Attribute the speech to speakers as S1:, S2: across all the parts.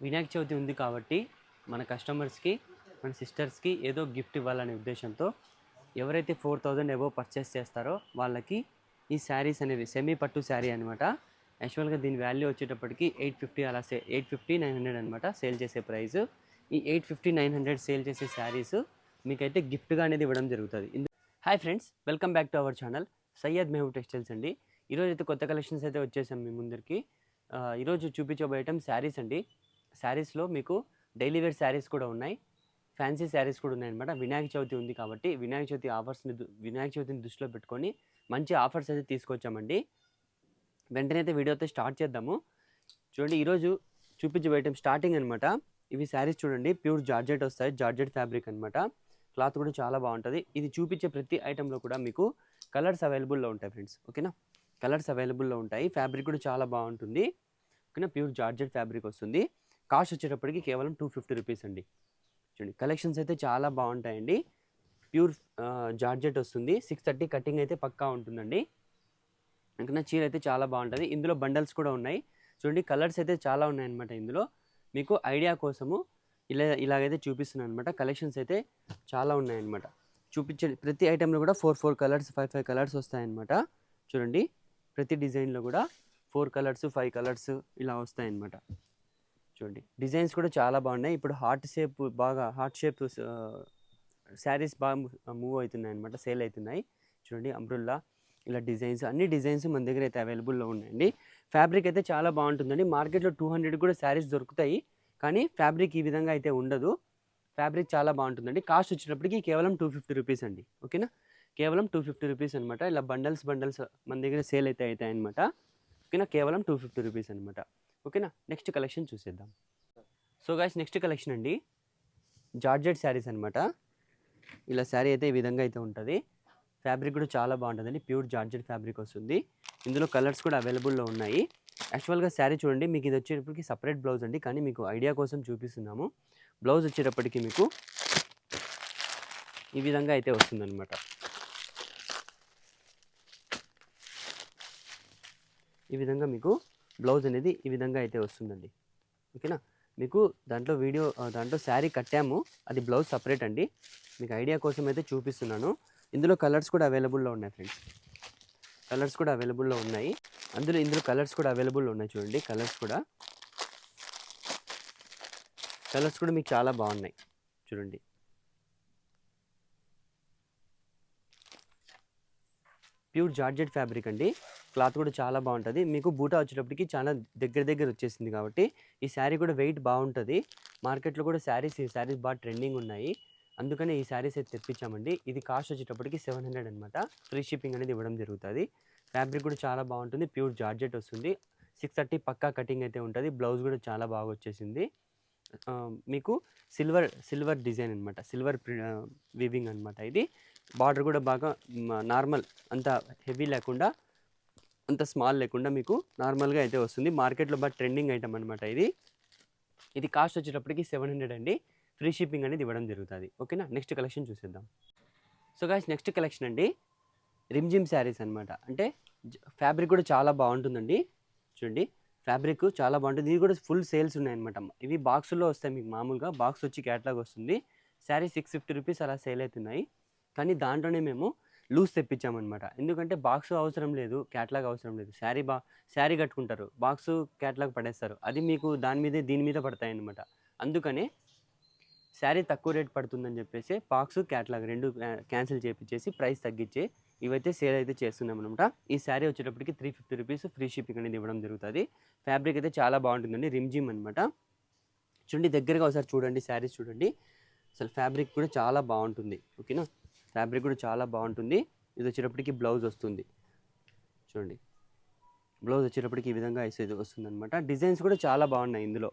S1: వినాయక చవితి ఉంది కాబట్టి మన కస్టమర్స్కి మన సిస్టర్స్కి ఏదో గిఫ్ట్ ఇవ్వాలనే ఉద్దేశంతో ఎవరైతే 4000 అబోవ్ పర్చేస్ చేస్తారో వాళ్ళకి ఈ శారీస్ అనేవి సెమీ పట్టు శారీ అనమాట. యాక్చువల్గా దీని వాల్యూ వచ్చేటప్పటికి 850 అలా 850 900 అనమాట సేల్ చేసే ప్రైస్. ఈ 850 900 సేల్ చేసే శారీస్ మీకైతే గిఫ్ట్గా అనేది ఇవ్వడం జరుగుతుంది. Hi friends, welcome back to our channel Syed Mehboob textiles అండి. ఈరోజు అయితే కొత్త కలెక్షన్స్ అయితే వచ్చేసాం మీ ముందరికి. ఈరోజు చూపించబోయే ఐటమ్ శారీస్ అండి. శారీస్లో మీకు డైలీ వేర్ శారీస్ కూడా ఉన్నాయి, ఫ్యాన్సీ శారీస్ కూడా ఉన్నాయన్నమాట. వినాయక చవితి ఉంది కాబట్టి వినాయక చవితిని దృష్టిలో పెట్టుకొని మంచి ఆఫర్స్ అయితే తీసుకొచ్చామండి. వెంటనే అయితే వీడియో అయితే స్టార్ట్ చేద్దాము. చూడండి, ఈరోజు చూపించబోయే ఐటమ్ స్టార్టింగ్ అనమాట. ఇవి శారీస్ చూడండి, ప్యూర్ జార్జెట్ వస్తాయి, జార్జెట్ ఫ్యాబ్రిక్ అనమాట. క్లాత్ కూడా చాలా బాగుంటుంది. ఇది చూపించే ప్రతి ఐటెంలో కూడా మీకు కలర్స్ అవైలబుల్లో ఉంటాయి ఫ్రెండ్స్, ఓకేనా. కలర్స్ అవైలబుల్లో ఉంటాయి. ఫ్యాబ్రిక్ కూడా చాలా బాగుంటుంది, ఓకేనా. ప్యూర్ జార్జెట్ ఫ్యాబ్రిక్ వస్తుంది. కాస్ట్ వచ్చేటప్పటికి కేవలం 250 రూపీస్ అండి. చూడండి, కలెక్షన్స్ అయితే చాలా బాగుంటాయండి. ప్యూర్ జార్జెట్ వస్తుంది. 630 కటింగ్ అయితే పక్కా ఉంటుందండి, ఓకేనా. చీర అయితే చాలా బాగుంటుంది. ఇందులో బండల్స్ కూడా ఉన్నాయి. చూడండి, కలర్స్ అయితే చాలా ఉన్నాయన్నమాట. ఇందులో మీకు ఐడియా కోసము ఇలాగైతే చూపిస్తున్నాను అనమాట. కలెక్షన్స్ అయితే చాలా ఉన్నాయన్నమాట. చూపించే ప్రతి ఐటెంలో కూడా 4 కలర్స్ 5 కలర్స్ వస్తాయన్నమాట. చూడండి, ప్రతి డిజైన్లో కూడా 4 కలర్స్ 5 కలర్స్ ఇలా వస్తాయన్నమాట. చూడండి, డిజైన్స్ కూడా చాలా బాగున్నాయి. ఇప్పుడు హార్ట్ షేప్ శారీస్ బాగా మూవ్ అవుతున్నాయి అనమాట, సేల్ అవుతున్నాయి. చూడండి, అంబ్రుల్లా ఇలా డిజైన్స్, అన్ని డిజైన్స్ మన దగ్గర అయితే అవైలబుల్లో ఉన్నాయండి. ఫ్యాబ్రిక్ అయితే చాలా బాగుంటుందండి. మార్కెట్లో 200 కూడా శారీస్ దొరుకుతాయి, కానీ ఫ్యాబ్రిక్ ఈ విధంగా అయితే ఉండదు. ఫ్యాబ్రిక్ చాలా బాగుంటుందండి. కాస్ట్ వచ్చేటప్పటికి కేవలం 250 రూపీస్ అండి, ఓకేనా. కేవలం 250 రూపీస్ అనమాట. ఇలా బండల్స్ మన దగ్గర సేల్ అయితే అవుతాయి అనమాట, ఓకేనా. కేవలం 250 రూపీస్ అనమాట, ఓకేనా. నెక్స్ట్ కలెక్షన్ చూసేద్దాం. సో గైస్, నెక్స్ట్ కలెక్షన్ అండి, జార్జెట్ శారీస్ అనమాట. ఇలా శారీ అయితే ఈ విధంగా అయితే ఉంటుంది. ఫ్యాబ్రిక్ కూడా చాలా బాగుంటుందండి. ప్యూర్ జార్జెట్ ఫ్యాబ్రిక్ వస్తుంది. ఇందులో కలర్స్ కూడా అవైలబుల్లో ఉన్నాయి. యాక్చువల్గా శారీ చూడండి, మీకు ఇది వచ్చేటప్పటికి సపరేట్ బ్లౌజ్ అండి, కానీ మీకు ఐడియా కోసం చూపిస్తున్నాము. బ్లౌజ్ వచ్చేటప్పటికి మీకు ఈ విధంగా అయితే వస్తుందన్నమాట. ఈ విధంగా మీకు బ్లౌజ్ అనేది ఈ విధంగా అయితే వస్తుందండి, ఓకేనా. మీకు దాంట్లో శారీ కట్టాము, అది బ్లౌజ్ సపరేట్ అండి. మీకు ఐడియా కోసం అయితే చూపిస్తున్నాను. ఇందులో కలర్స్ కూడా అవైలబుల్లో ఉన్నాయి ఫ్రెండ్స్. కలర్స్ కూడా అవైలబుల్లో ఉన్నాయి. ఇందులో కలర్స్ కూడా అవైలబుల్లో ఉన్నాయి. చూడండి, కలర్స్ కూడా మీకు చాలా బాగున్నాయి. చూడండి, ప్యూర్ జార్జెట్ ఫ్యాబ్రిక్ అండి. క్లాత్ కూడా చాలా బాగుంటుంది. మీకు బూటా వచ్చేటప్పటికి చాలా దగ్గర వచ్చేసింది కాబట్టి ఈ శారీ కూడా వెయిట్ బాగుంటుంది. మార్కెట్లో కూడా శారీస్ బాగా ట్రెండింగ్ ఉన్నాయి, అందుకనే ఈ శారీస్ అయితే తెప్పించామండి. ఇది కాస్ట్ వచ్చేటప్పటికి 700 అనమాట. ఫ్రీ షిప్పింగ్ అనేది ఇవ్వడం జరుగుతుంది. ఫ్యాబ్రిక్ కూడా చాలా బాగుంటుంది. ప్యూర్ జార్జెట్ వస్తుంది. 630 పక్కా కటింగ్ అయితే ఉంటుంది. బ్లౌజ్ కూడా చాలా బాగా వచ్చేసింది. మీకు సిల్వర్ డిజైన్ అనమాట, సిల్వర్ వీవింగ్ అనమాట. ఇది బార్డర్ కూడా బాగా నార్మల్, అంత హెవీ లేకుండా అంత స్మాల్ లేకుండా మీకు నార్మల్గా అయితే వస్తుంది. మార్కెట్లో బాగా ట్రెండింగ్ ఐటమ్ అనమాట ఇది కాస్ట్ వచ్చేటప్పటికి 700 అండి. ఫ్రీ షిప్పింగ్ అనేది ఇవ్వడం జరుగుతుంది, ఓకేనా. నెక్స్ట్ కలెక్షన్ చూసేద్దాం. సో గాయ్స్, నెక్స్ట్ కలెక్షన్ అండి, రిమ్జిమ్ శారీస్ అనమాట. అంటే ఫ్యాబ్రిక్ కూడా చాలా బాగుంటుందండి. చూడండి, ఫ్యాబ్రిక్ చాలా బాగుంటుంది. ఇది కూడా ఫుల్ సేల్స్ ఉన్నాయన్నమాట. ఇవి బాక్సుల్లో వస్తాయి. మీకు మామూలుగా బాక్స్ వచ్చి క్యాటలాగ్ వస్తుంది. శారీ 650 రూపీస్ అలా సేల్ అవుతున్నాయి, కానీ దాంట్లోనే మేము లూజ్ తెప్పించామన్నమాట. ఎందుకంటే బాక్స్ అవసరం లేదు, క్యాటలాగ్ అవసరం లేదు. శారీ కట్టుకుంటారు, బాక్సు క్యాటలాగ్ పడేస్తారు. అది మీకు దీని మీద పడతాయి అన్నమాట. అందుకనే శారీ తక్కువ రేట్ పడుతుందని చెప్పేసి బాక్సు క్యాటలాగ్ రెండు క్యాన్సిల్ చేయించేసి ప్రైస్ తగ్గించి ఇవైతే సేల్ అయితే చేస్తున్నాం అనమాట. ఈ శారీ వచ్చేటప్పటికి 350 రూపీస్ ఫ్రీ షిప్పింగ్ అనేది ఇవ్వడం జరుగుతుంది. ఫ్యాబ్రిక్ అయితే చాలా బాగుంటుందండి, రిమ్జిమ్ అనమాట. చూడండి, దగ్గరగా ఒకసారి చూడండి, శారీస్ చూడండి. అసలు ఫ్యాబ్రిక్ కూడా చాలా బాగుంటుంది, ఓకేనా. ఫ్యాబ్రిక్ కూడా చాలా బాగుంటుంది. ఇది వచ్చేటప్పటికి బ్లౌజ్ వస్తుంది. చూడండి, బ్లౌజ్ వచ్చేటప్పటికి ఈ విధంగా వస్తుంది అనమాట. డిజైన్స్ కూడా చాలా బాగున్నాయి. ఇందులో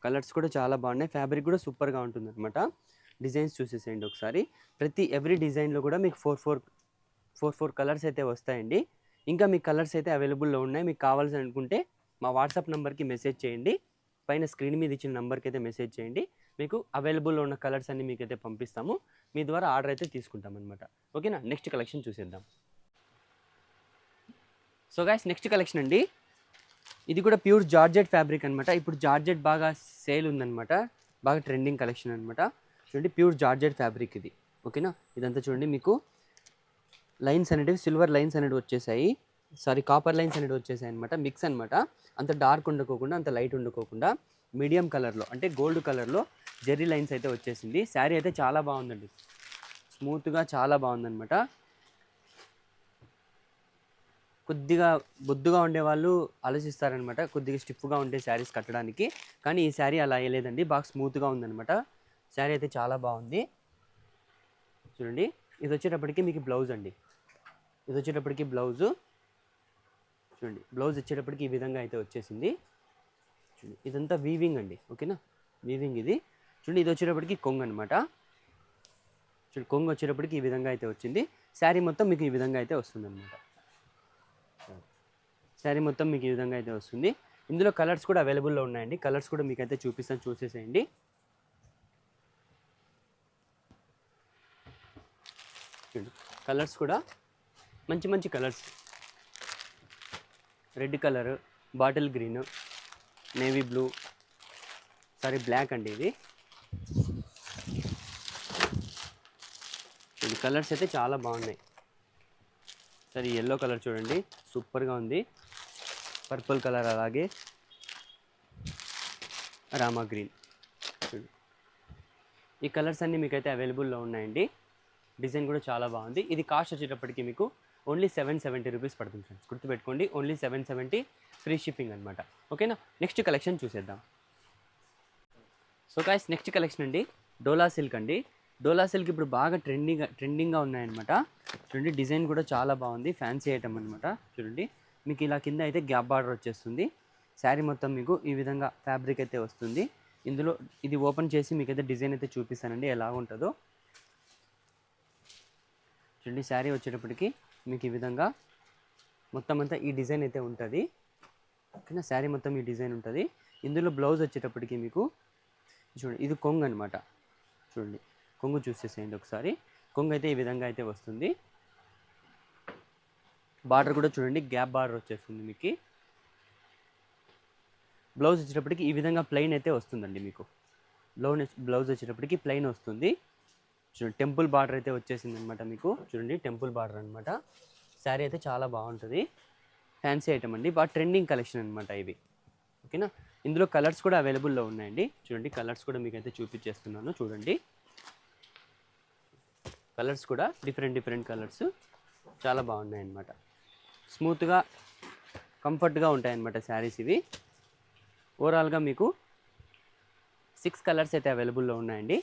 S1: కలర్స్ కూడా చాలా బాగున్నాయి. ఫ్యాబ్రిక్ కూడా సూపర్గా ఉంటుంది అనమాట. డిజైన్స్ చూసేసేయండి ఒకసారి. ఎవ్రీ డిజైన్లో కూడా మీకు 4 కలర్స్ అయితే వస్తాయండి. ఇంకా మీకు కలర్స్ అయితే అవైలబుల్లో ఉన్నాయి. మీకు కావాల్సి అనుకుంటే మా వాట్సాప్ నెంబర్కి మెసేజ్ చేయండి. పైన స్క్రీన్ మీద ఇచ్చిన నెంబర్కి అయితే మెసేజ్ చేయండి. మీకు అవైలబుల్లో ఉన్న కలర్స్ అన్ని మీకు అయితే పంపిస్తాము. మీ ద్వారా ఆర్డర్ అయితే తీసుకుంటాం అనమాట, ఓకేనా. నెక్స్ట్ కలెక్షన్ చూసేద్దాం. సో గైస్, నెక్స్ట్ కలెక్షన్ అండి, ఇది కూడా ప్యూర్ జార్జెట్ ఫ్యాబ్రిక్ అనమాట. ఇప్పుడు జార్జెట్ బాగా సేల్ ఉందన్నమాట, బాగా ట్రెండింగ్ కలెక్షన్ అనమాట. చూడండి ప్యూర్ జార్జెట్ ఫ్యాబ్రిక్ ఇది, ఓకేనా. ఇదంతా చూడండి మీకు లైన్స్ అనేటివి సిల్వర్ లైన్స్ అనేవి వచ్చేసాయి, సారీ కాపర్ లైన్స్ అనేవి వచ్చేసాయి అనమాట. మిక్స్ అనమాట, అంత డార్క్ ఉండకోకుండా అంత లైట్ ఉండకోకుండా మీడియం కలర్లో అంటే గోల్డ్ కలర్లో జెర్రీ లైన్స్ అయితే వచ్చేసింది. శారీ అయితే చాలా బాగుందండి, స్మూత్గా చాలా బాగుందన్నమాట. కొద్దిగా బొద్దుగా ఉండేవాళ్ళు ఆలోచిస్తారనమాట కొద్దిగా స్టిఫ్గా ఉండే శారీస్ కట్టడానికి, కానీ ఈ శారీ అలా వేయలేదండి, బాగా స్మూత్గా ఉందన్నమాట. శారీ అయితే చాలా బాగుంది. చూడండి ఇది వచ్చేటప్పటికి మీకు బ్లౌజ్ అండి, ఇది వచ్చేటప్పటికి బ్లౌజు చూడండి, బ్లౌజ్ వచ్చేటప్పటికి ఈ విధంగా అయితే వచ్చేసింది. చూడండి ఇదంతా వీవింగ్ అండి, ఓకేనా, వీవింగ్ ఇది. చూడండి ఇది వచ్చేటప్పటికి కొంగు అనమాట. చూడండి కొంగు వచ్చేటప్పటికి ఈ విధంగా అయితే వచ్చింది. శారీ మొత్తం మీకు ఈ విధంగా అయితే వస్తుంది అనమాట. శారీ మొత్తం మీకు ఈ విధంగా అయితే వస్తుంది. ఇందులో కలర్స్ కూడా అవైలబుల్లో ఉన్నాయండి, కలర్స్ కూడా మీకు అయితే చూపిస్తాను, చూసేసేయండి. కలర్స్ కూడా మంచి మంచి colours, red colour, bottle green, navy blue, sorry black అండి ఇది. ఇది కలర్స్ అయితే చాలా బాగున్నాయి. సరే ఎల్లో కలర్ చూడండి సూపర్గా ఉంది, పర్పుల్ కలర్, అలాగే రామా గ్రీన్. చూడండి ఈ కలర్స్ అన్నీ మీకైతే అవైలబుల్లో ఉన్నాయండి. డిజైన్ కూడా చాలా బాగుంది. ఇది కాస్ట్ వచ్చేటప్పటికి మీకు ఓన్లీ 770 రూపీస్ పడుతుంది ఫ్రెండ్స్, గుర్తుపెట్టుకోండి, ఓన్లీ 770, ఫ్రీ షిప్పింగ్ అనమాట, ఓకేనా. నెక్స్ట్ కలెక్షన్ చూసేద్దాం. సో గాయ్స్ నెక్స్ట్ కలెక్షన్ అండి డోలా సిల్క్ అండి. డోలా సిల్క్ ఇప్పుడు బాగా ట్రెండింగ్గా ఉన్నాయన్నమాట. చూడండి డిజైన్ కూడా చాలా బాగుంది, ఫ్యాన్సీ ఐటమ్ అనమాట. చూడండి మీకు ఇలా కింద అయితే గ్యాప్ బార్డర్ వచ్చేస్తుంది. శారీ మొత్తం మీకు ఈ విధంగా ఫ్యాబ్రిక్ అయితే వస్తుంది. ఇందులో ఇది ఓపెన్ చేసి మీకు అయితే డిజైన్ అయితే చూపిస్తానండి ఎలా ఉంటుందో. చూడండి శారీ వచ్చేటప్పటికి మీకు ఈ విధంగా మొత్తం అంతా ఈ డిజైన్ అయితే ఉంటుంది, ఓకేనా. శారీ మొత్తం ఈ డిజైన్ ఉంటుంది. ఇందులో బ్లౌజ్ వచ్చేటప్పటికి మీకు చూడండి ఇది కొంగు అనమాట. చూడండి కొంగు చూసేసేయండి ఒకసారి, కొంగు అయితే ఈ విధంగా అయితే వస్తుంది. బార్డర్ కూడా చూడండి గ్యాప్ బార్డర్ వచ్చేస్తుంది మీకు. బ్లౌజ్ వచ్చేటప్పటికి ఈ విధంగా ప్లెయిన్ అయితే వస్తుందండి మీకు. బ్లౌజ్ వచ్చేటప్పటికి ప్లెయిన్ వస్తుంది. చూడండి టెంపుల్ బార్డర్ అయితే వచ్చేసింది అనమాట మీకు. చూడండి టెంపుల్ బార్డర్ అనమాట. శారీ అయితే చాలా బాగుంటుంది, ఫ్యాన్సీ ఐటమ్ అండి, బాగా ట్రెండింగ్ కలెక్షన్ అనమాట ఇవి, ఓకేనా. ఇందులో కలర్స్ కూడా అవైలబుల్లో ఉన్నాయండి. చూడండి కలర్స్ కూడా మీకు అయితే చూపించేస్తున్నాను. చూడండి కలర్స్ కూడా డిఫరెంట్ కలర్స్ చాలా బాగున్నాయి అన్నమాట. స్మూత్గా కంఫర్ట్గా ఉంటాయన్నమాట శారీస్ ఇవి. ఓవరాల్గా మీకు 6 కలర్స్ అయితే అవైలబుల్లో ఉన్నాయండి.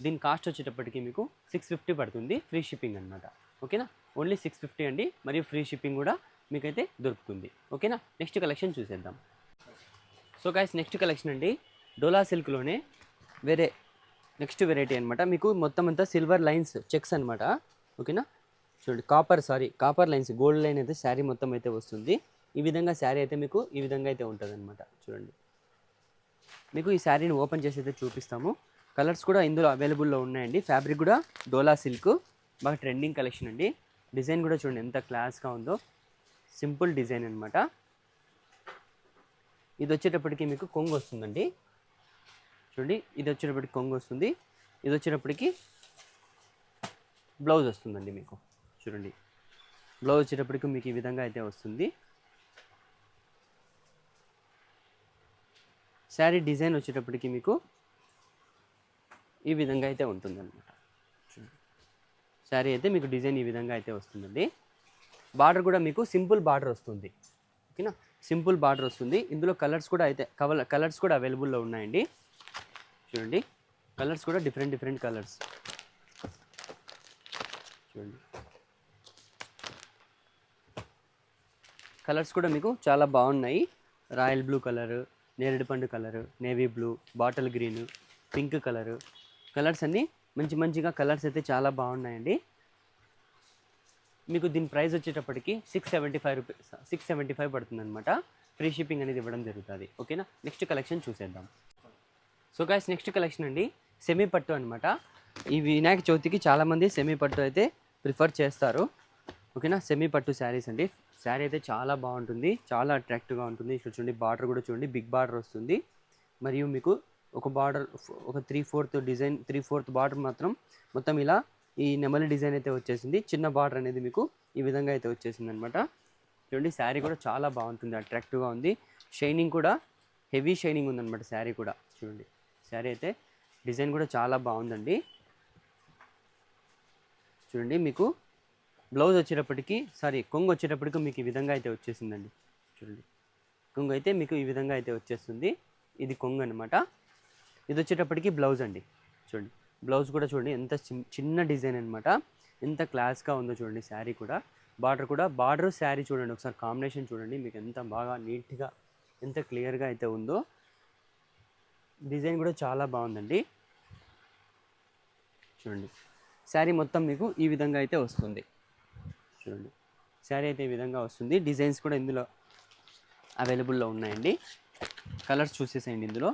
S1: దీని కాస్ట్ వచ్చేటప్పటికి మీకు 650 పడుతుంది, ఫ్రీ షిప్పింగ్ అనమాట, ఓకేనా. ఓన్లీ 650 అండి, మరియు ఫ్రీ షిప్పింగ్ కూడా మీకైతే దొరుకుతుంది, ఓకేనా. నెక్స్ట్ కలెక్షన్ చూసేద్దాం. సో గైస్ నెక్స్ట్ కలెక్షన్ అండి డోలా సిల్క్లోనే వేరే నెక్స్ట్ వెరైటీ అనమాట. మీకు మొత్తం అంతా సిల్వర్ లైన్స్ చెక్స్ అనమాట, ఓకేనా. చూడండి కాపర్ లైన్స్, గోల్డ్ లైన్ అయితే శారీ మొత్తం అయితే వస్తుంది. ఈ విధంగా శారీ అయితే మీకు ఈ విధంగా అయితే ఉంటుంది అనమాట. చూడండి మీకు ఈ శారీని ఓపెన్ చేసి అయితే చూపిస్తాము. కలర్స్ కూడా ఇందులో అవైలబుల్లో ఉన్నాయండి. ఫ్యాబ్రిక్ కూడా డోలా సిల్క్, బాగా ట్రెండింగ్ కలెక్షన్ అండి. డిజైన్ కూడా చూడండి ఎంత క్లాస్గా ఉందో, సింపుల్ డిజైన్ అనమాట. ఇది వచ్చేటప్పటికి మీకు కొంగు వస్తుందండి. చూడండి ఇది వచ్చేటప్పటికి కొంగు వస్తుంది, ఇది వచ్చేటప్పటికి బ్లౌజ్ వస్తుందండి మీకు. చూడండి బ్లౌజ్ వచ్చేటప్పటికి మీకు ఈ విధంగా అయితే వస్తుంది. శారీ డిజైన్ వచ్చేటప్పటికి మీకు ఈ విధంగా అయితే ఉంటుందన్నమాట. చూడండి శారీ అయితే మీకు డిజైన్ ఈ విధంగా అయితే వస్తుందండి. బార్డర్ కూడా మీకు సింపుల్ బార్డర్ వస్తుంది, ఓకేనా. సింపుల్ బార్డర్ వస్తుంది. ఇందులో కలర్స్ కూడా అయితే కలర్స్ కూడా అవైలబుల్లో ఉన్నాయండి. చూడండి కలర్స్ కూడా డిఫరెంట్ కలర్స్. చూడండి కలర్స్ కూడా మీకు చాలా బాగున్నాయి. రాయల్ బ్లూ కలరు, నేరేడు పండు colour, navy blue, bottle green, pink colour, colours అన్నీ మంచిగా కలర్స్ అయితే చాలా బాగున్నాయండి. మీకు దీని ప్రైస్ వచ్చేటప్పటికి 675 పడుతుంది అనమాట. ఫ్రీ షిప్పింగ్ అనేది ఇవ్వడం జరుగుతుంది, ఓకేనా. నెక్స్ట్ కలెక్షన్ చూసేద్దాం. సో గైస్ నెక్స్ట్ కలెక్షన్ అండి సెమీ పట్టు అనమాట. ఈ వినాయక చవితికి చాలామంది సెమీ పట్టు అయితే ప్రిఫర్ చేస్తారు, ఓకేనా. సెమీ పట్టు శారీస్ అండి. శారీ అయితే చాలా బాగుంటుంది, చాలా అట్రాక్టివ్గా ఉంటుంది. ఇక్కడ చూడండి బార్డర్ కూడా చూడండి, బిగ్ బార్డర్ వస్తుంది. మరియు మీకు ఒక బార్డర్ ఒక 3/4 డిజైన్, 3/4 బార్డర్ మాత్రం మొత్తం ఇలా ఈ నెమలి డిజైన్ అయితే వచ్చేసింది. చిన్న బార్డర్ అనేది మీకు ఈ విధంగా అయితే వచ్చేసింది అనమాట. చూడండి శారీ కూడా చాలా బాగుంటుంది, అట్రాక్టివ్గా ఉంది. షైనింగ్ కూడా హెవీ షైనింగ్ ఉందన్నమాట శారీ కూడా. చూడండి శారీ అయితే డిజైన్ కూడా చాలా బాగుందండి. చూడండి మీకు బ్లౌజ్ వచ్చేటప్పటికి కొంగు వచ్చేటప్పటికి మీకు ఈ విధంగా అయితే వచ్చేసిందండి. చూడండి కొంగు అయితే మీకు ఈ విధంగా అయితే వచ్చేస్తుంది. ఇది కొంగు అనమాట. ఇది వచ్చేటప్పటికి బ్లౌజ్ అండి. చూడండి బ్లౌజ్ కూడా చూడండి ఎంత చిన్న డిజైన్ అనమాట, ఎంత క్లాస్గా ఉందో చూడండి. శారీ కూడా బార్డర్ శారీ చూడండి ఒకసారి కాంబినేషన్ చూడండి, మీకు ఎంత బాగా నీట్గా ఎంత క్లియర్గా అయితే ఉందో. డిజైన్ కూడా చాలా బాగుందండి. చూడండి శారీ మొత్తం మీకు ఈ విధంగా అయితే వస్తుంది. చూడండి శారీ అయితే ఈ విధంగా వస్తుంది. డిజైన్స్ కూడా ఇందులో అవైలబుల్లో ఉన్నాయండి. కలర్స్ చూసేసేయండి. ఇందులో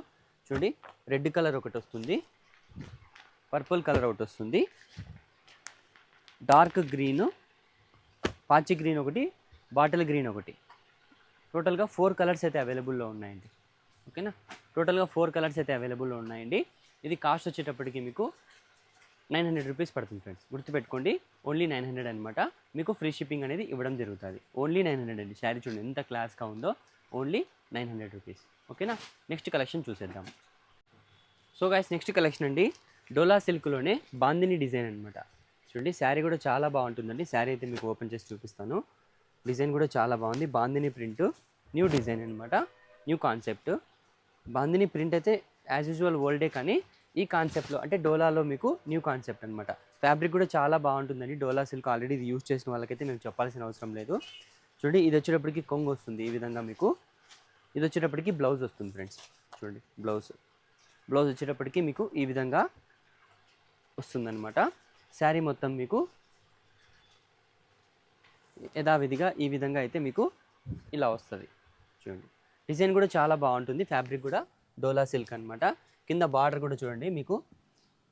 S1: చూడండి రెడ్ కలర్ ఒకటి వస్తుంది, పర్పుల్ కలర్ ఒకటి వస్తుంది, డార్క్ గ్రీను, పాచి గ్రీన్ ఒకటి, బాటిల్ గ్రీన్ ఒకటి. టోటల్గా 4 కలర్స్ అయితే అవైలబుల్లో ఉన్నాయండి. ఓకేనా, టోటల్గా 4 కలర్స్ అయితే అవైలబుల్లో ఉన్నాయండి. ఇది కాస్ట్ వచ్చేటప్పటికి మీకు 900 రూపీస్ పడుతుంది ఫ్రెండ్స్, గుర్తుపెట్టుకోండి. ఓన్లీ 900 అనమాట. మీకు ఫ్రీ షిప్పింగ్ అనేది ఇవ్వడం జరుగుతుంది. ఓన్లీ 900 అండి. శారీ చూడండి ఎంత క్లాస్గా ఉందో. Only 900 rupees. ఓకేనా, నెక్స్ట్ కలెక్షన్ చూసేద్దాం. సో గైస్ నెక్స్ట్ కలెక్షన్ అండి, డోలా సిల్క్లోనే బాందిని డిజైన్ అనమాట. చూడండి శారీ కూడా చాలా బాగుంటుందండి. శారీ అయితే మీకు ఓపెన్ చేసి చూపిస్తాను. డిజైన్ కూడా చాలా బాగుంది. బాందిని ప్రింట్, న్యూ డిజైన్ అనమాట, న్యూ కాన్సెప్ట్. బాందిని ప్రింట్ అయితే యాజ్ యూజువల్ ఓల్డే, కానీ ఈ కాన్సెప్ట్లో అంటే డోలాలో మీకు న్యూ కాన్సెప్ట్ అనమాట. ఫ్యాబ్రిక్ కూడా చాలా బాగుంటుందండి. డోలా సిల్క్ ఆల్రెడీ ఇది యూజ్ చేసిన వాళ్ళకైతే మేము చెప్పాల్సిన అవసరం లేదు. చూడండి ఇది వచ్చేటప్పటికి కొంగు వస్తుంది ఈ విధంగా మీకు. ఇది వచ్చేటప్పటికి బ్లౌజ్ వస్తుంది ఫ్రెండ్స్. చూడండి బ్లౌజ్ వచ్చేటప్పటికి మీకు ఈ విధంగా వస్తుందన్నమాట. శారీ మొత్తం మీకు యథావిధిగా ఈ విధంగా అయితే మీకు ఇలా వస్తుంది. చూడండి డిజైన్ కూడా చాలా బాగుంటుంది. ఫ్యాబ్రిక్ కూడా డోలా సిల్క్ అనమాట. కింద బార్డర్ కూడా చూడండి మీకు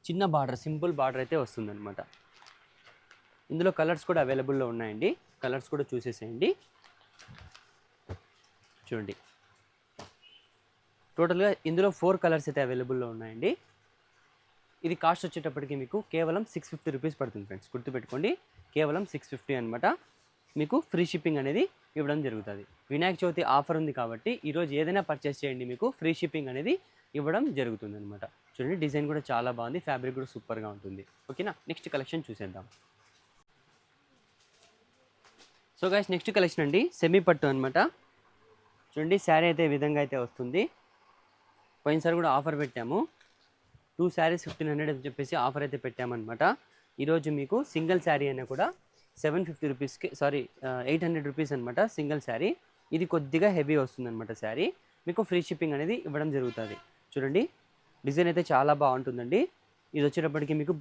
S1: చిన్న బార్డర్, సింపుల్ బార్డర్ అయితే వస్తుందన్నమాట. ఇందులో కలర్స్ కూడా అవైలబుల్లో ఉన్నాయండి. కలర్స్ కూడా చూసేసేయండి. చూడండి టోటల్గా ఇందులో 4 కలర్స్ అయితే అవైలబుల్లో ఉన్నాయండి. ఇది కాస్ట్ వచ్చేటప్పటికి మీకు కేవలం 650 రూపీస్ పడుతుంది ఫ్రెండ్స్, గుర్తుపెట్టుకోండి. కేవలం 650 అనమాట. మీకు ఫ్రీ షిప్పింగ్ అనేది ఇవ్వడం జరుగుతుంది. వినాయక చవితి ఆఫర్ ఉంది కాబట్టి ఈరోజు ఏదైనా పర్చేస్ చేయండి, మీకు ఫ్రీ షిప్పింగ్ అనేది ఇవ్వడం జరుగుతుంది అనమాట. చూడండి డిజైన్ కూడా చాలా బాగుంది, ఫ్యాబ్రిక్ కూడా సూపర్గా ఉంటుంది. ఓకేనా, నెక్స్ట్ కలెక్షన్ చూసేద్దాం. సో గైస్ నెక్స్ట్ కలెక్షన్ అండి, సెమీ పట్టు అనమాట. చూడండి శారీ అయితే ఈ విధంగా అయితే వస్తుంది. పోయినసారి కూడా ఆఫర్ పెట్టాము, 2 శారీస్ 1500 అని చెప్పేసి ఆఫర్ అయితే పెట్టామన్నమాట. ఈరోజు మీకు సింగిల్ శారీ అయినా కూడా 750 రూపీస్కి 800 రూపీస్ అనమాట సింగిల్ శారీ. ఇది కొద్దిగా హెవీ వస్తుంది అనమాట శారీ. మీకు ఫ్రీ షిప్పింగ్ అనేది ఇవ్వడం జరుగుతుంది. చూడండి డిజైన్ అయితే చాలా బాగుంటుందండి. ఇది వచ్చేటప్పటికి మీకు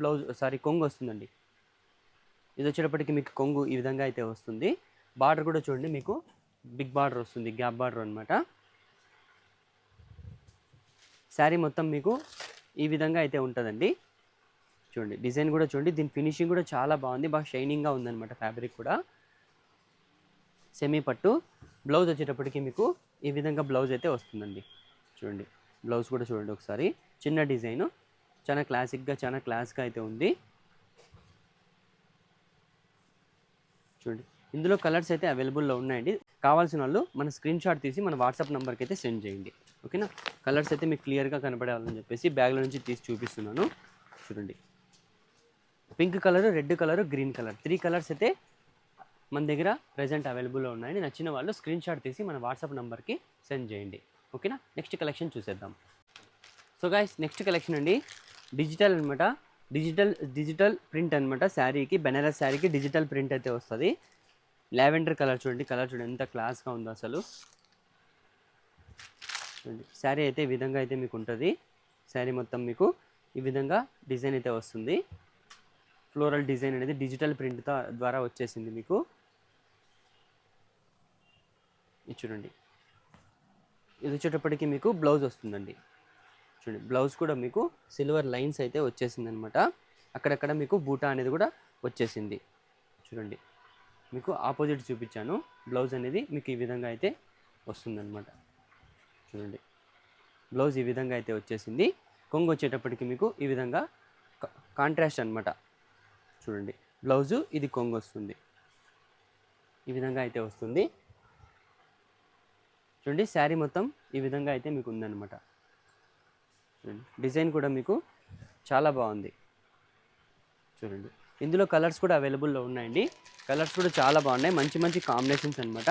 S1: కొంగు వస్తుందండి. ఇది వచ్చేటప్పటికి మీకు కొంగు ఈ విధంగా అయితే వస్తుంది. బార్డర్ కూడా చూడండి మీకు బిగ్ బార్డర్ వస్తుంది, గ్యాప్ బార్డర్ అనమాట. శారీ మొత్తం మీకు ఈ విధంగా అయితే ఉంటుందండి. చూడండి డిజైన్ కూడా చూడండి, దీని ఫినిషింగ్ కూడా చాలా బాగుంది, బాగా షైనింగ్గా ఉందన్నమాట. ఫ్యాబ్రిక్ కూడా సెమీ పట్టు. బ్లౌజ్ వచ్చేటప్పటికి మీకు ఈ విధంగా బ్లౌజ్ అయితే వస్తుందండి. చూడండి బ్లౌజ్ కూడా చూడండి ఒకసారి, చిన్న డిజైన్, చాలా క్లాసిక్గా చాలా క్లాస్గా అయితే ఉంది. చూడండి ఇందులో కలర్స్ అయితే అవైలబుల్లో ఉన్నాయండి. కావాల్సిన వాళ్ళు మన స్క్రీన్ షాట్ తీసి మన వాట్సాప్ నెంబర్కి అయితే సెండ్ చేయండి. ఓకేనా, కలర్స్ అయితే మీకు క్లియర్గా కనపడాలని చెప్పేసి బ్యాగ్లో నుంచి తీసి చూపిస్తున్నాను. చూడండి pink colour, red colour, green colour, 3 colours అయితే మన దగ్గర ప్రజెంట్ అవైలబుల్లో ఉన్నాయండి. నచ్చిన వాళ్ళు స్క్రీన్ షాట్ తీసి మన వాట్సాప్ నెంబర్కి సెండ్ చేయండి. ఓకేనా, నెక్స్ట్ కలెక్షన్ చూసేద్దాం. సో గైస్ నెక్స్ట్ కలెక్షన్ అండి, డిజిటల్ అనమాట. డిజిటల్ ప్రింట్ అనమాట. శారీకి, బెనారస్ శారీకి డిజిటల్ ప్రింట్ అయితే వస్తుంది. లావెండర్ కలర్ చూడండి, ఎంత క్లాస్గా ఉందో అసలు. చూడండి శారీ అయితే ఈ విధంగా అయితే మీకు ఉంటుంది. శారీ మొత్తం మీకు ఈ విధంగా డిజైన్ అయితే వస్తుంది. ఫ్లోరల్ డిజైన్ అనేది డిజిటల్ ప్రింట్ ద్వారా వచ్చేసింది మీకు. ఇది చూడండి, ఇది వచ్చేటప్పటికి మీకు బ్లౌజ్ వస్తుందండి. చూడండి బ్లౌజ్ కూడా మీకు సిల్వర్ లైన్స్ అయితే వచ్చేసింది అనమాట. అక్కడక్కడ మీకు బూటా అనేది కూడా వచ్చేసింది. చూడండి మీకు ఆపోజిట్ చూపించాను. బ్లౌజ్ అనేది మీకు ఈ విధంగా అయితే వస్తుందన్నమాట. చూడండి, బ్లౌజ్ ఈ విధంగా అయితే వచ్చేసింది. కొంగు వచ్చేటప్పటికి మీకు ఈ విధంగా కాంట్రాస్ట్ అనమాట. చూడండి, బ్లౌజు ఇది కొంగు వస్తుంది, ఈ విధంగా అయితే వస్తుంది. చూడండి, శారీ మొత్తం ఈ విధంగా అయితే మీకు ఉందన్నమాట. చూడండి, డిజైన్ కూడా మీకు చాలా బాగుంది. చూడండి, ఇందులో కలర్స్ కూడా అవైలబుల్లో ఉన్నాయండి. కలర్స్ కూడా చాలా బాగున్నాయి, మంచి మంచి కాంబినేషన్స్ అనమాట.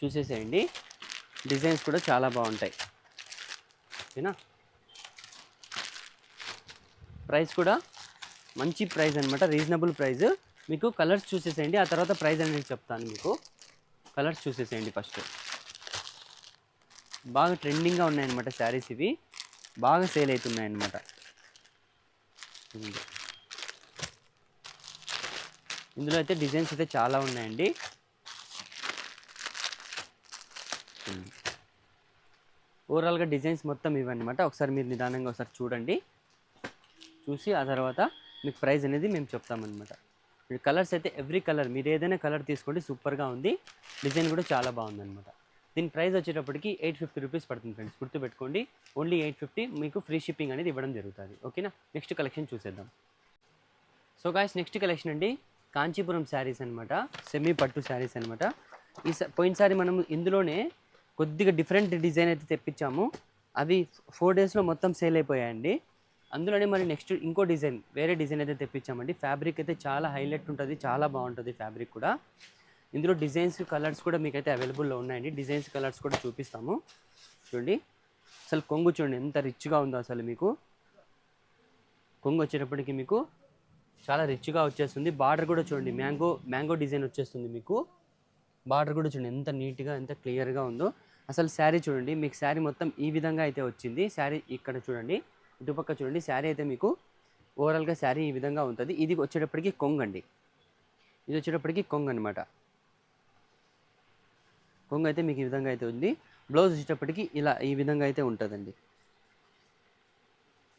S1: చూసేసేయండి, డిజైన్స్ కూడా చాలా బాగుంటాయి. ఓకేనా, ప్రైస్ కూడా మంచి ప్రైస్ అనమాట, రీజనబుల్ ప్రైస్. మీకు కలర్స్ చూసేసేయండి, ఆ తర్వాత ప్రైస్ అనేది చెప్తాను. మీకు కలర్స్ చూసేసేయండి ఫస్ట్. బాగా ట్రెండింగ్గా ఉన్నాయన్నమాట శారీస్, ఇవి బాగా సేల్ అవుతున్నాయన్నమాట. ఇందులో అయితే డిజైన్స్ అయితే చాలా ఉన్నాయండి. ఓవరాల్గా డిజైన్స్ మొత్తం ఇవన్నమాట. ఒకసారి మీరు నిదానంగా ఒకసారి చూడండి, చూసి ఆ తర్వాత మీకు ప్రైస్ అనేది మేము చెప్తామన్నమాట. కలర్స్ అయితే ఎవ్రీ కలర్ మీరు ఏదైనా కలర్ తీసుకోండి, సూపర్గా ఉంది. డిజైన్ కూడా చాలా బాగుందన్నమాట. దీని ప్రైస్ వచ్చేటప్పటికి 850 రూపీస్ పడుతుంది ఫ్రెండ్స్, గుర్తుపెట్టుకోండి. ఓన్లీ 850, మీకు ఫ్రీ షిప్పింగ్ అనేది ఇవ్వడం జరుగుతుంది. ఓకేనా, నెక్స్ట్ కలెక్షన్ చూసేద్దాం. సో గాయ్స్, నెక్స్ట్ కలెక్షన్ అండి కాంచీపురం శారీస్ అనమాట, సెమీ పట్టు శారీస్ అనమాట. పోయినసారి మనం ఇందులోనే కొద్దిగా డిఫరెంట్ డిజైన్ అయితే తెప్పించాము, అవి 4 డేస్లో మొత్తం సేల్ అయిపోయాయండి. అందులోనే మరి నెక్స్ట్ ఇంకో డిజైన్, వేరే డిజైన్ అయితే తెప్పించామండి. ఫ్యాబ్రిక్ అయితే చాలా హైలైట్ ఉంటుంది, చాలా బాగుంటుంది ఫ్యాబ్రిక్ కూడా. ఇందులో డిజైన్స్ కలర్స్ కూడా మీకైతే అవైలబుల్లో ఉన్నాయండి. డిజైన్స్ కలర్స్ కూడా చూపిస్తాము. చూడండి, అసలు కొంగు చూడండి ఎంత రిచ్గా ఉందో. అసలు మీకు కొంగు వచ్చేటప్పటికి మీకు చాలా రిచ్గా వచ్చేస్తుంది. బార్డర్ కూడా చూడండి, మ్యాంగో డిజైన్ వచ్చేస్తుంది మీకు. బార్డర్ కూడా చూడండి ఎంత నీట్గా, ఎంత క్లియర్గా ఉందో. అసలు శారీ చూడండి, మీకు శారీ మొత్తం ఈ విధంగా అయితే వచ్చింది. శారీ ఇక్కడ చూడండి, ఇటుపక్క చూడండి, శారీ అయితే మీకు ఓవరాల్గా శారీ ఈ విధంగా ఉంటుంది. ఇది వచ్చేటప్పటికి కొంగు అండి, ఇది వచ్చేటప్పటికి కొంగు అనమాట. కొంగు అయితే మీకు ఈ విధంగా అయితే ఉంది. బ్లౌజ్ వచ్చేటప్పటికి ఇలా ఈ విధంగా అయితే ఉంటుందండి.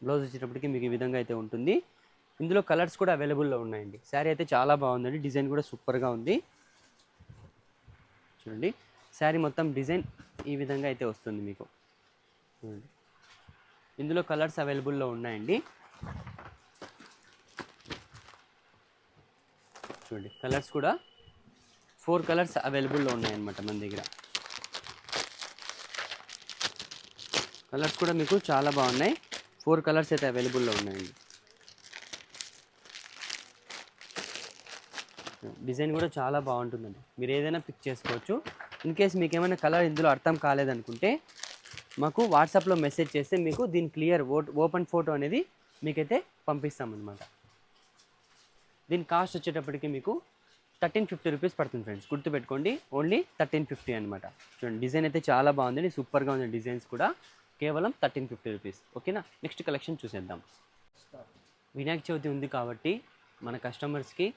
S1: బ్లౌజ్ వచ్చేటప్పటికి మీకు ఈ విధంగా అయితే ఉంటుంది. ఇందులో కలర్స్ కూడా అవైలబుల్లో ఉన్నాయండి. శారీ అయితే చాలా బాగుందండి, డిజైన్ కూడా సూపర్గా ఉంది. చూడండి, శారీ మొత్తం డిజైన్ ఈ విధంగా అయితే వస్తుంది మీకు. చూడండి, ఇందులో కలర్స్ అవైలబుల్లో ఉన్నాయండి. చూడండి, కలర్స్ కూడా 4 కలర్స్ అవైలబుల్లో ఉన్నాయన్నమాట మన దగ్గర. కలర్స్ కూడా మీకు చాలా బాగున్నాయి, 4 కలర్స్ అయితే అవైలబుల్లో ఉన్నాయండి. డిజైన్ కూడా చాలా బాగుంటుందండి, మీరు ఏదైనా పిక్ చేసుకోవచ్చు. ఇన్ కేస్ మీకు ఏమైనా కలర్ ఇందులో అర్థం కాలేదనుకుంటే మాకు వాట్సాప్లో మెసేజ్ చేస్తే మీకు దీని క్లియర్ ఓపెన్ ఫోటో అనేది మీకైతే పంపిస్తామన్నమాట. దీని కాస్ట్ వచ్చేటప్పటికి మీకు 1350 రూపీస్ పడుతుంది ఫ్రెండ్స్, గుర్తుపెట్టుకోండి. ఓన్లీ 1350 అనమాట. చూడండి, డిజైన్ అయితే చాలా బాగుందండి, సూపర్గా ఉంది డిజైన్స్ కూడా. కేవలం 1350 రూపీస్. ఓకేనా, నెక్స్ట్ కలెక్షన్ చూసేద్దాం. వినాయక చవితి ఉంది కాబట్టి మన కస్టమర్స్కి,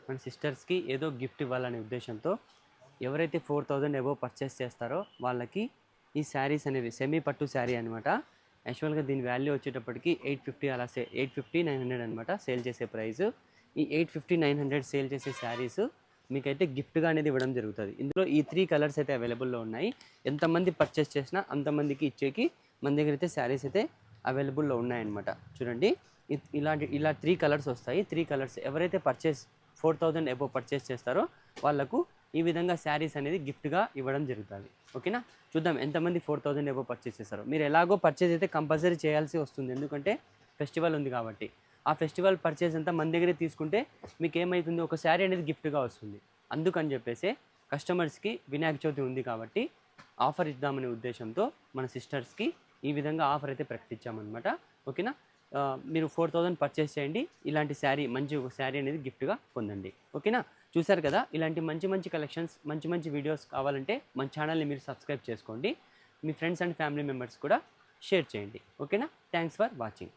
S1: మన సిస్టర్స్కి ఏదో గిఫ్ట్ ఇవ్వాలనే ఉద్దేశంతో ఎవరైతే 4000 అబోవ్ పర్చేస్ చేస్తారో వాళ్ళకి ఈ శారీస్ అనేవి సెమీ పట్టు శారీ అనమాట. యాక్చువల్గా దీని వాల్యూ వచ్చేటప్పటికి 850 అలా 850, 900 అనమాట సేల్ చేసే ప్రైస్. ఈ 850, 900 సేల్ చేసే శారీస్ మీకైతే గిఫ్ట్గా అనేది ఇవ్వడం జరుగుతుంది. ఇందులో ఈ 3 కలర్స్ అయితే అవైలబుల్లో ఉన్నాయి. ఎంతమంది పర్చేస్ చేసినా అంతమందికి ఇచ్చేకి మన దగ్గర అయితే శారీస్ అయితే అవైలబుల్లో ఉన్నాయన్నమాట. చూడండి, ఇలా 3 కలర్స్ వస్తాయి. 3 కలర్స్ ఎవరైతే 4000 అబోవ్ పర్చేస్ చేస్తారో వాళ్ళకు ఈ విధంగా శారీస్ అనేది గిఫ్ట్గా ఇవ్వడం జరుగుతుంది. ఓకేనా, చూద్దాం ఎంతమంది 4000 అబోవ్ పర్చేస్ చేస్తారో. మీరు ఎలాగో పర్చేస్ అయితే కంపల్సరీ చేయాల్సి వస్తుంది, ఎందుకంటే ఫెస్టివల్ ఉంది కాబట్టి. ఆ ఫెస్టివల్ పర్చేస్ అంతా మన దగ్గరే తీసుకుంటే మీకు ఏమవుతుంది, ఒక శారీ అనేది గిఫ్ట్గా వస్తుంది. అందుకని చెప్పేసి కస్టమర్స్కి వినాయక చవితి ఉంది కాబట్టి ఆఫర్ ఇద్దామనే ఉద్దేశంతో మన సిస్టర్స్కి ఈ విధంగా ఆఫర్ అయితే ప్రకటించామన్నమాట. ఓకేనా, మీరు 4000 పర్చేస్ చేయండి, ఇలాంటి శారీ మంచి ఒక శారీ అనేది గిఫ్ట్గా పొందండి. ఓకేనా, చూసారు కదా, ఇలాంటి మంచి మంచి కలెక్షన్స్, మంచి మంచి వీడియోస్ కావాలంటే మన ఛానల్ని మీరు సబ్స్క్రైబ్ చేసుకోండి. మీ ఫ్రెండ్స్ అండ్ ఫ్యామిలీ మెంబర్స్ కూడా షేర్ చేయండి. ఓకేనా, థ్యాంక్స్ ఫర్ వాచింగ్.